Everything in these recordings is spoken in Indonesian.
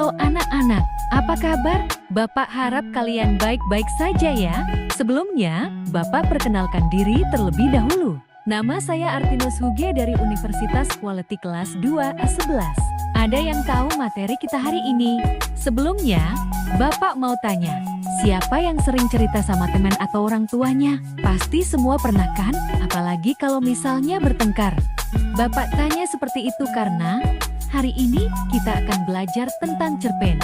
Halo anak-anak, apa kabar? Bapak harap kalian baik-baik saja ya. Sebelumnya, Bapak perkenalkan diri terlebih dahulu. Nama saya Artinus Huge dari Universitas Quality kelas 2A11. Ada yang tahu materi kita hari ini? Sebelumnya, Bapak mau tanya, siapa yang sering cerita sama teman atau orang tuanya? Pasti semua pernah kan? Apalagi kalau misalnya bertengkar. Bapak tanya seperti itu karena hari ini kita akan belajar tentang cerpen.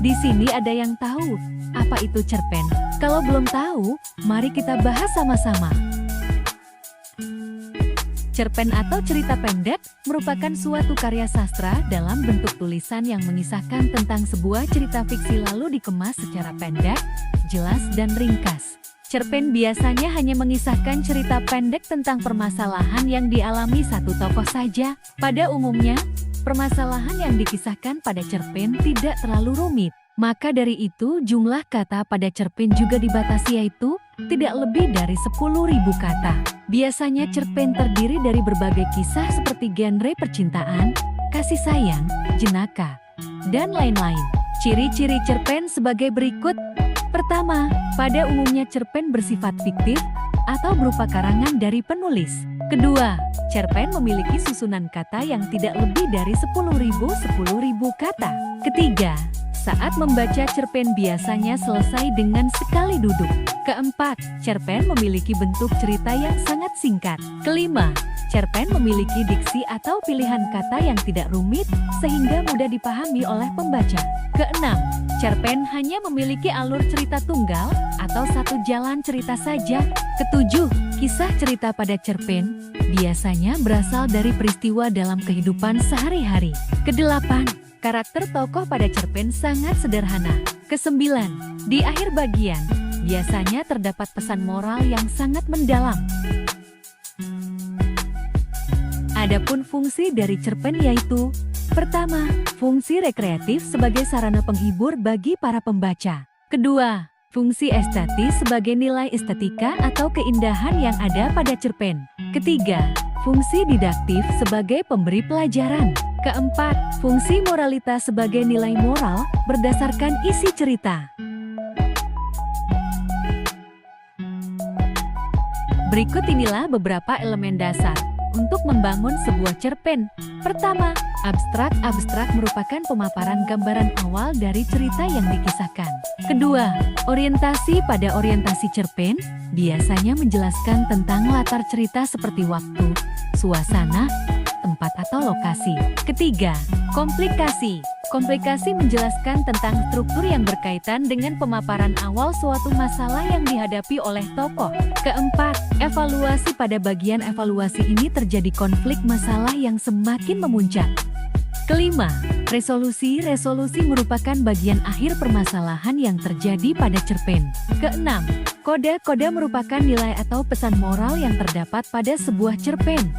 Di sini ada yang tahu apa itu cerpen? Kalau belum tahu, mari kita bahas sama-sama. Cerpen atau cerita pendek merupakan suatu karya sastra dalam bentuk tulisan yang mengisahkan tentang sebuah cerita fiksi lalu dikemas secara pendek, jelas dan ringkas. Cerpen biasanya hanya mengisahkan cerita pendek tentang permasalahan yang dialami satu tokoh saja. Pada umumnya, permasalahan yang dikisahkan pada cerpen tidak terlalu rumit. Maka dari itu jumlah kata pada cerpen juga dibatasi, yaitu tidak lebih dari 10.000 kata. Biasanya cerpen terdiri dari berbagai kisah seperti genre percintaan, kasih sayang, jenaka, dan lain-lain. Ciri-ciri cerpen sebagai berikut. Pertama, pada umumnya cerpen bersifat fiktif atau berupa karangan dari penulis. Kedua, cerpen memiliki susunan kata yang tidak lebih dari 10.000 kata. Ketiga, saat membaca cerpen biasanya selesai dengan sekali duduk. Keempat, cerpen memiliki bentuk cerita yang sangat singkat. Kelima, cerpen memiliki diksi atau pilihan kata yang tidak rumit sehingga mudah dipahami oleh pembaca. Keenam, cerpen hanya memiliki alur cerita tunggal atau satu jalan cerita saja. Ketujuh, kisah cerita pada cerpen biasanya berasal dari peristiwa dalam kehidupan sehari-hari. Kedelapan, karakter tokoh pada cerpen sangat sederhana. Kesembilan, di akhir bagian, biasanya terdapat pesan moral yang sangat mendalam. Adapun fungsi dari cerpen yaitu: pertama, fungsi rekreatif sebagai sarana penghibur bagi para pembaca. Kedua, fungsi estetis sebagai nilai estetika atau keindahan yang ada pada cerpen. Ketiga, fungsi didaktif sebagai pemberi pelajaran. Keempat, fungsi moralitas sebagai nilai moral berdasarkan isi cerita. Berikut inilah beberapa elemen dasar untuk membangun sebuah cerpen. Pertama, abstrak. Abstrak merupakan pemaparan gambaran awal dari cerita yang dikisahkan. Kedua, orientasi. Pada orientasi cerpen, biasanya menjelaskan tentang latar cerita seperti waktu, suasana, tempat atau lokasi. Ketiga, komplikasi. Komplikasi menjelaskan tentang struktur yang berkaitan dengan pemaparan awal suatu masalah yang dihadapi oleh tokoh. Keempat, evaluasi. Pada bagian evaluasi ini terjadi konflik masalah yang semakin memuncak. Kelima, resolusi. Resolusi merupakan bagian akhir permasalahan yang terjadi pada cerpen. Keenam, kode. Kode merupakan nilai atau pesan moral yang terdapat pada sebuah cerpen.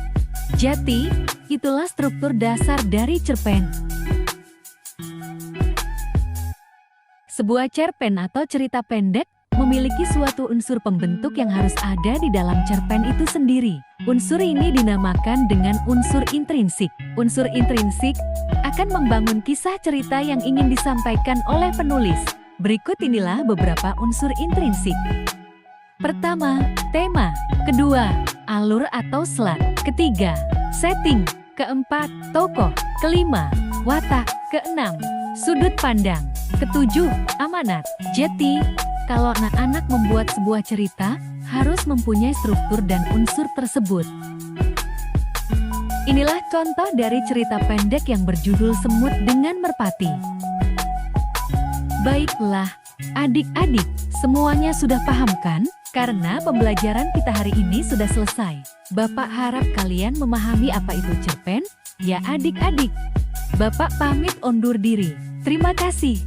Jadi, itulah struktur dasar dari cerpen. Sebuah cerpen atau cerita pendek memiliki suatu unsur pembentuk yang harus ada di dalam cerpen itu sendiri. Unsur ini dinamakan dengan unsur intrinsik. Unsur intrinsik akan membangun kisah cerita yang ingin disampaikan oleh penulis. Berikut inilah beberapa unsur intrinsik. Pertama, tema. Kedua, alur atau slot. Ketiga, setting. Keempat, tokoh. Kelima, watak. Keenam, sudut pandang. Ketujuh, amanat. Jadi, kalau anak-anak membuat sebuah cerita, harus mempunyai struktur dan unsur tersebut. Inilah contoh dari cerita pendek yang berjudul Semut dengan Merpati. Baiklah, adik-adik, semuanya sudah paham kan? Karena pembelajaran kita hari ini sudah selesai. Bapak harap kalian memahami apa itu cerpen, ya adik-adik. Bapak pamit undur diri. Terima kasih.